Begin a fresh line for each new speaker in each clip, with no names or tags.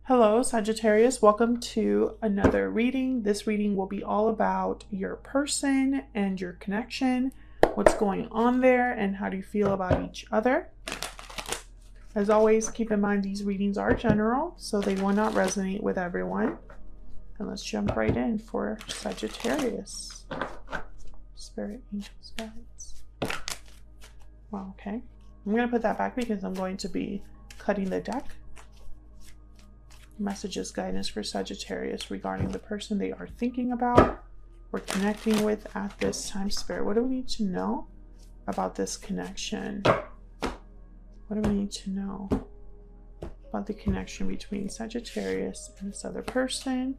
Hello, Sagittarius. Welcome to another reading. This reading will be all about your person and your connection, what's going on there, and how do you feel about each other. As always, keep in mind these readings are general, so they will not resonate with everyone. And let's jump right in for Sagittarius. Spirit, angels, guides. Wow, okay. I'm going to put that back because I'm going to be cutting the deck. Messages, guidance for Sagittarius regarding the person they are thinking about or connecting with at this time. Spirit, what do we need to know about this connection? What do we need to know about the connection between Sagittarius and this other person?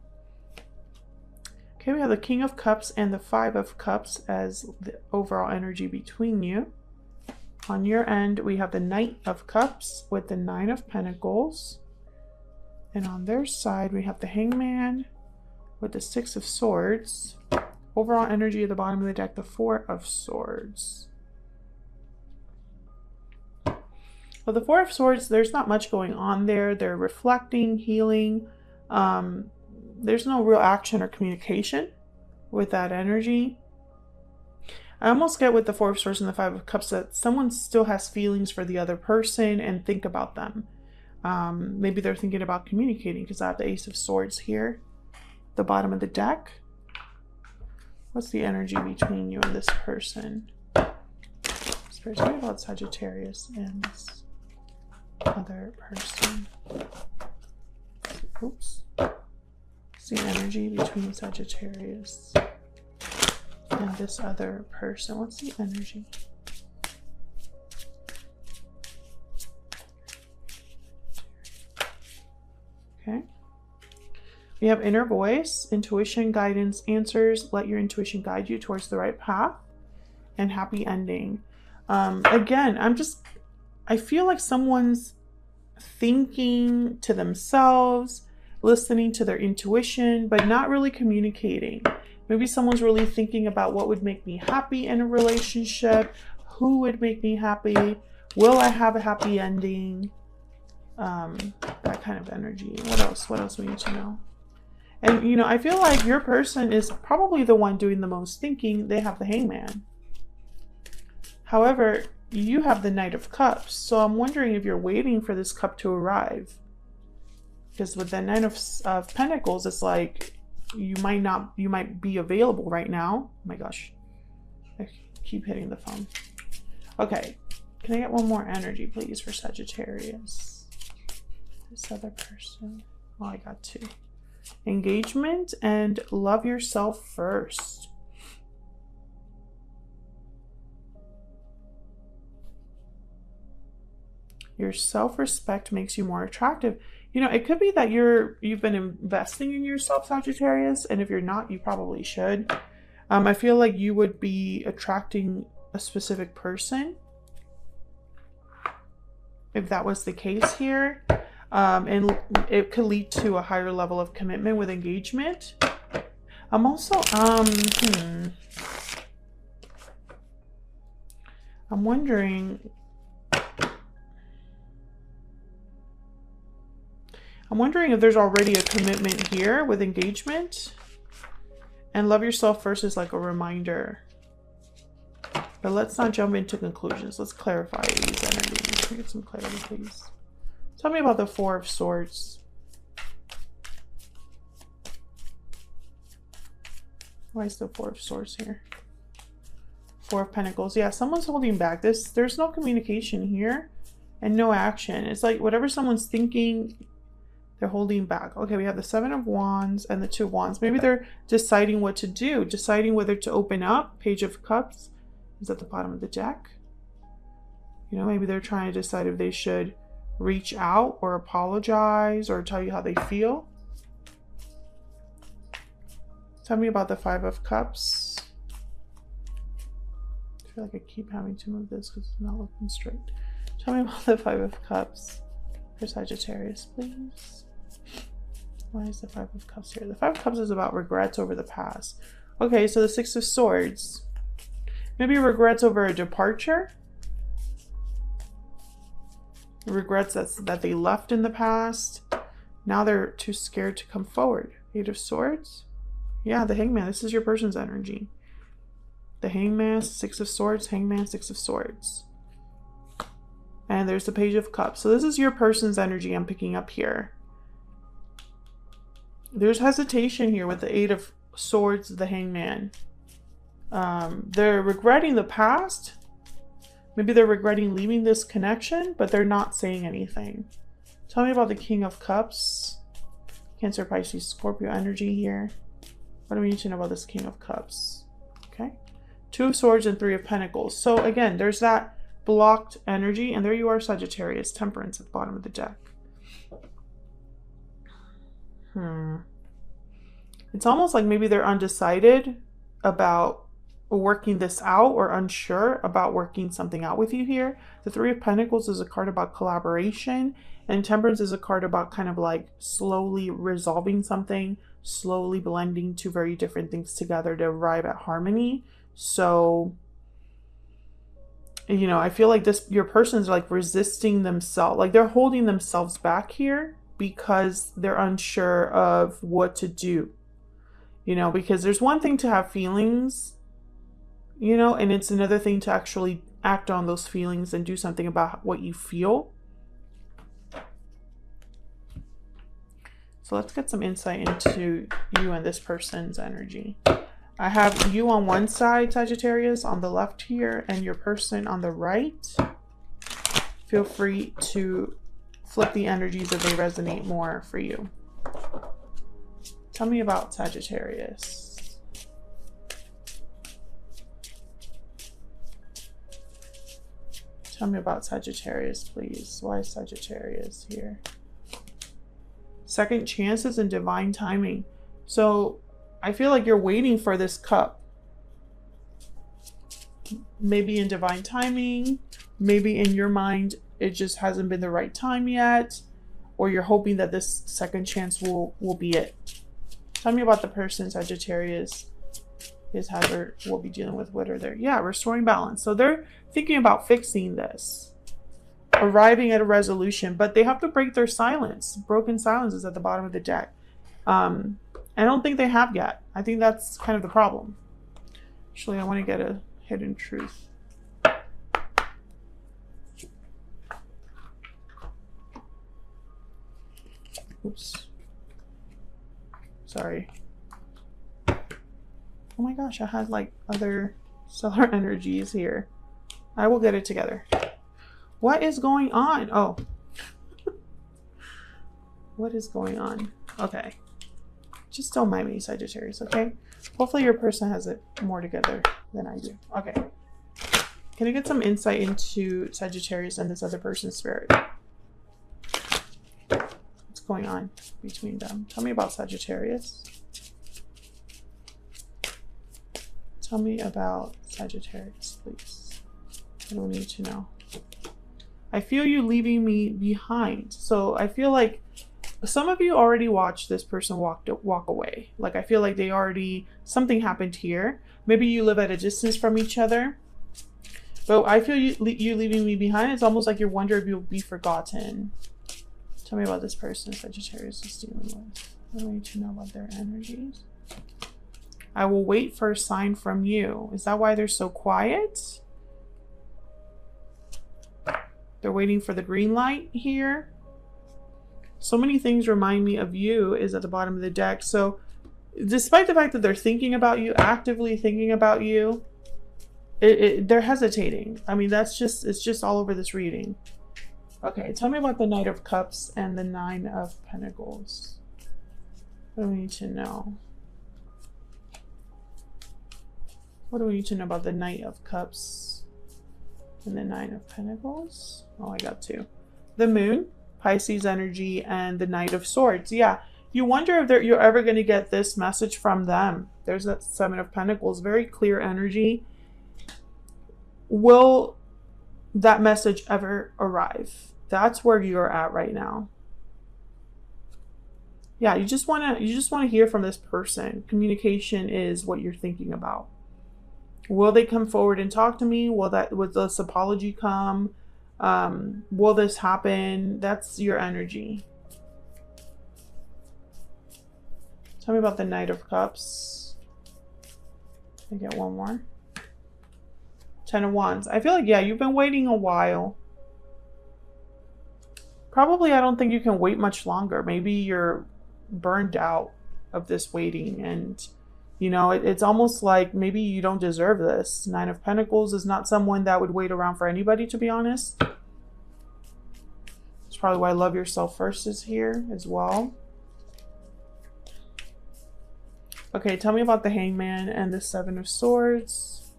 Okay, we have the King of Cups and the Five of Cups as the overall energy between you. On your end, we have the Knight of Cups with the Nine of Pentacles. And on their side, we have the Hangman with the Six of Swords. Overall energy at the bottom of the deck, the Four of Swords. Well, the Four of Swords, there's not much going on there. They're reflecting, healing. There's no real action or communication with that energy. I almost get with the Four of Swords and the Five of Cups that someone still has feelings for the other person and think about them. Maybe they're thinking about communicating because I have the Ace of Swords here, the bottom of the deck. What's the energy between you and this person? Spirit, tell me about Sagittarius and this other person. Oops. What's the energy between Sagittarius and this other person? What's the energy? Okay. We have inner voice, intuition, guidance, answers. Let your intuition guide you towards the right path, and happy ending. Again, I feel like someone's thinking to themselves, listening to their intuition, but not really communicating. Maybe someone's really thinking about what would make me happy in a relationship, who would make me happy, will I have a happy ending? That kind of energy. What else we need to know? And you know, I feel like your person is probably the one doing the most thinking. They have the Hangman. However, you have the Knight of Cups, so I'm wondering if you're waiting for this cup to arrive, because with the Nine of Pentacles, it's like you might be available right now. Oh my gosh, I keep hitting the phone. Okay, can I get one more energy please for Sagittarius? This other person. Oh, I got two. Engagement and love yourself first. Your self-respect makes you more attractive. You know, it could be that you've been investing in yourself, Sagittarius, and if you're not, you probably should. I feel like you would be attracting a specific person if that was the case here. And it could lead to a higher level of commitment with engagement. I'm also, I'm wondering if there's already a commitment here with engagement. And love yourself first is like a reminder. But let's not jump into conclusions. Let's clarify these energies. Can we get some clarity, please? Tell me about the Four of Swords. Why is the Four of Swords here? Four of Pentacles. Yeah, someone's holding back. There's no communication here and no action. It's like whatever someone's thinking, they're holding back. Okay, we have the Seven of Wands and the Two of Wands. Maybe they're deciding what to do, deciding whether to open up. Page of Cups is at the bottom of the deck. You know, maybe they're trying to decide if they should reach out or apologize or tell you how they feel. Tell me about the Five of Cups. I feel like I keep having to move this because it's not looking straight. Tell me about the Five of Cups for Sagittarius, please. Why is the Five of Cups here? The Five of Cups is about regrets over the past. Okay, so the Six of Swords. Maybe regrets over a departure. Regrets that they left in the past. Now they're too scared to come forward. Eight of Swords. Yeah, the Hangman. This is your person's energy. The Hangman, Six of Swords, Hangman, Six of Swords. And there's the Page of Cups. So this is your person's energy I'm picking up here. There's hesitation here with the Eight of Swords, the Hangman. They're regretting the past. Maybe they're regretting leaving this connection, but they're not saying anything. Tell me about the King of Cups. Cancer, Pisces, Scorpio energy here. What do we need to know about this King of Cups? Okay. Two of Swords and Three of Pentacles. So again, there's that blocked energy, and there you are, Sagittarius, Temperance at the bottom of the deck. It's almost like maybe they're undecided about working this out, or unsure about working something out with you here. The Three of Pentacles is a card about collaboration, and Temperance is a card about kind of like slowly resolving something, slowly blending two very different things together to arrive at harmony. So, you know, I feel like your person's like resisting themselves, like they're holding themselves back here because they're unsure of what to do. You know, because there's one thing to have feelings, you know, and it's another thing to actually act on those feelings and do something about what you feel. So let's get some insight into you and this person's energy. I have you on one side, Sagittarius, on the left here, and your person on the right. Feel free to flip the energies if they resonate more for you. Tell me about Sagittarius. Tell me about Sagittarius, please. Why is Sagittarius here? Second chances and divine timing. So I feel like you're waiting for this cup. Maybe in divine timing, maybe in your mind, it just hasn't been the right time yet, or you're hoping that this second chance will be it. Tell me about the person Sagittarius will be dealing with. What are they? Yeah, restoring balance. So they're thinking about fixing this, arriving at a resolution, but they have to break their silence. Broken silence is at the bottom of the deck. I don't think they have yet. I think that's kind of the problem. Actually, I want to get a hidden truth. Oops. Sorry. Oh my gosh, I had like other stellar energies here. I will get it together. What is going on? Oh. What is going on? Okay. Just don't mind me, Sagittarius, okay? Hopefully your person has it more together than I do. Okay. Can I get some insight into Sagittarius and this other person's spirit? What's going on between them? Tell me about Sagittarius. Tell me about Sagittarius, please. I don't need to know. I feel you leaving me behind. So I feel like some of you already watched this person walk away. Like I feel like they already, something happened here. Maybe you live at a distance from each other. But I feel you leaving me behind. It's almost like you're wondering if you'll be forgotten. Tell me about this person Sagittarius is dealing with. I don't need to know about their energies. I will wait for a sign from you. Is that why they're so quiet? They're waiting for the green light here. So many things remind me of you is at the bottom of the deck. So despite the fact that they're thinking about you, actively thinking about you, they're hesitating. I mean, it's just all over this reading. Okay, tell me about the Knight of Cups and the Nine of Pentacles. What do we need to know? What do we need to know about the Knight of Cups and the Nine of Pentacles? Oh, I got two. The Moon, Pisces energy, and the Knight of Swords. Yeah, you wonder if you're ever going to get this message from them. There's that Seven of Pentacles, very clear energy. Will that message ever arrive? That's where you're at right now. Yeah, you just want to hear from this person. Communication is what you're thinking about. Will they come forward and talk to me? Will this apology come? Will this happen? That's your energy. Tell me about the Knight of Cups. I get one more. 10 of Wands. I feel like, yeah, you've been waiting a while. Probably, I don't think you can wait much longer. Maybe you're burned out of this waiting, and you know, it's almost like maybe you don't deserve this. 9 of Pentacles is not someone that would wait around for anybody, to be honest. That's probably why Love Yourself First is here as well. Okay, tell me about the Hangman and the 7 of Swords.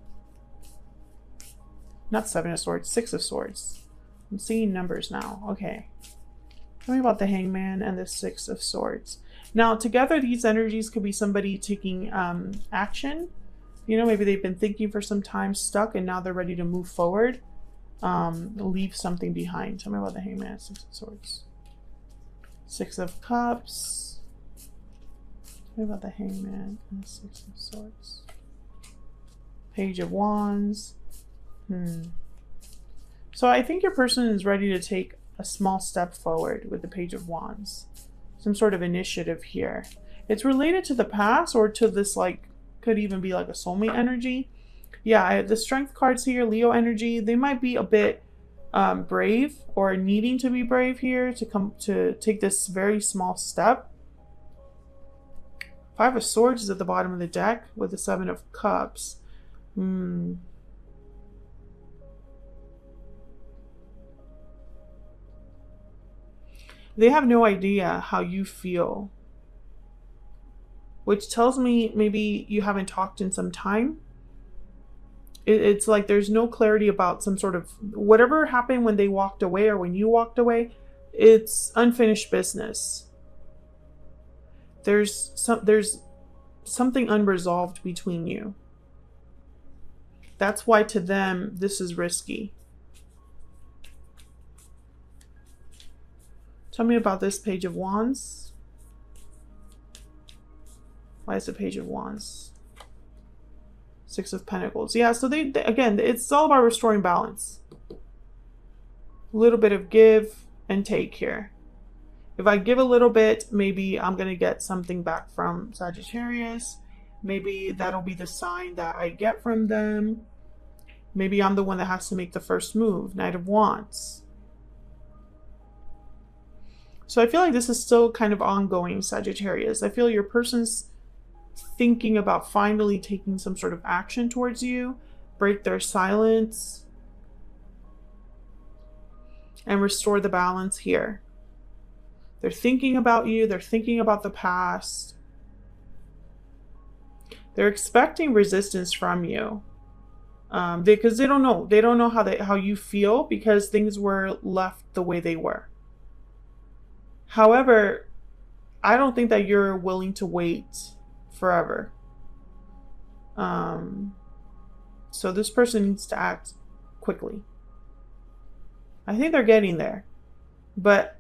Not 7 of Swords, 6 of Swords. I'm seeing numbers now. Okay. Tell me about the Hangman and the 6 of Swords. Now, together, these energies could be somebody taking action. You know, maybe they've been thinking for some time, stuck, and now they're ready to move forward. Leave something behind. Tell me about the Hangman, 6 of Swords. 6 of Cups. Tell me about the Hangman and the 6 of Swords. Page of Wands. So I think your person is ready to take a small step forward with the Page of Wands. Some sort of initiative here. It's related to the past or to this, like, could even be like a soulmate energy. Yeah, the Strength cards here, Leo energy, they might be a bit brave or needing to be brave here to come to take this very small step. 5 of Swords is at the bottom of the deck with the 7 of Cups. They have no idea how you feel, which tells me maybe you haven't talked in some time. It's like there's no clarity about some sort of whatever happened when they walked away or when you walked away. It's unfinished business. There's something unresolved between you. That's why to them this is risky. Tell me about this Page of Wands. Why is the Page of Wands? 6 of Pentacles. Yeah, so they again, it's all about restoring balance. A little bit of give and take here. If I give a little bit, maybe I'm going to get something back from Sagittarius. Maybe that'll be the sign that I get from them. Maybe I'm the one that has to make the first move. Knight of Wands. So I feel like this is still kind of ongoing, Sagittarius. I feel your person's thinking about finally taking some sort of action towards you, break their silence, and restore the balance here. They're thinking about you. They're thinking about the past. They're expecting resistance from you because they don't know. They don't know how you feel because things were left the way they were. However, I don't think that you're willing to wait forever. So this person needs to act quickly. I think they're getting there. But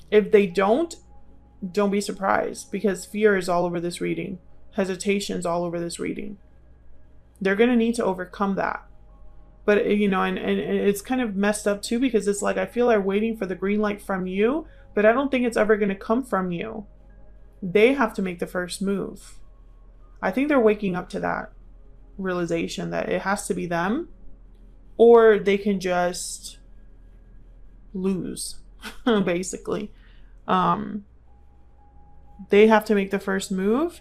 if they don't be surprised because fear is all over this reading. Hesitation is all over this reading. They're going to need to overcome that. But, you know, and it's kind of messed up too because it's like I feel they're waiting for the green light from you, but I don't think it's ever going to come from you. They have to make the first move. I think they're waking up to that realization that it has to be them or they can just lose, basically. They have to make the first move.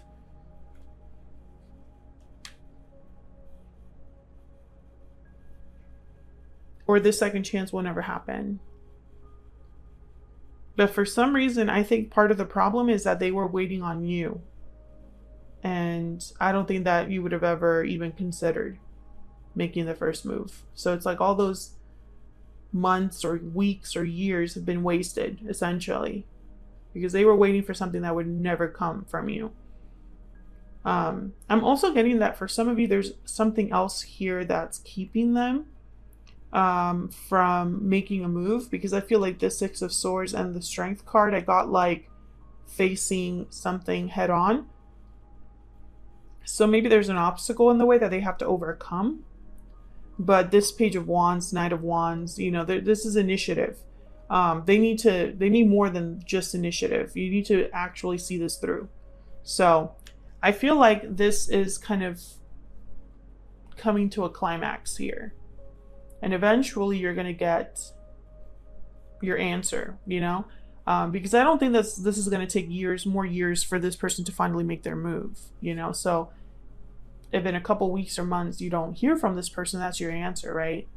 Or this second chance will never happen. But for some reason, I think part of the problem is that they were waiting on you. And I don't think that you would have ever even considered making the first move. So it's like all those months or weeks or years have been wasted, essentially. Because they were waiting for something that would never come from you. I'm also getting that for some of you, there's something else here that's keeping them from making a move, because I feel like the 6 of Swords and the Strength card, I got like facing something head on. So maybe there's an obstacle in the way that they have to overcome. But this Page of Wands, Knight of Wands, you know, this is initiative. They need more than just initiative. You need to actually see this through. So I feel like this is kind of coming to a climax here. And eventually you're going to get your answer, you know? Because I don't think this is going to take more years for this person to finally make their move, you know? So if in a couple weeks or months you don't hear from this person, that's your answer, right?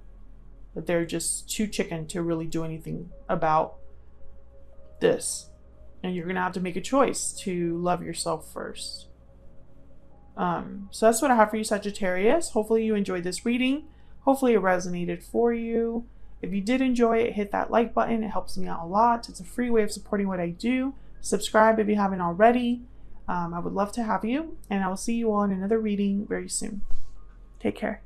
That they're just too chicken to really do anything about this. And you're going to have to make a choice to love yourself first. So that's what I have for you, Sagittarius. Hopefully you enjoyed this reading. Hopefully it resonated for you. If you did enjoy it, hit that like button. It helps me out a lot. It's a free way of supporting what I do. Subscribe if you haven't already. I would love to have you. And I will see you all in another reading very soon. Take care.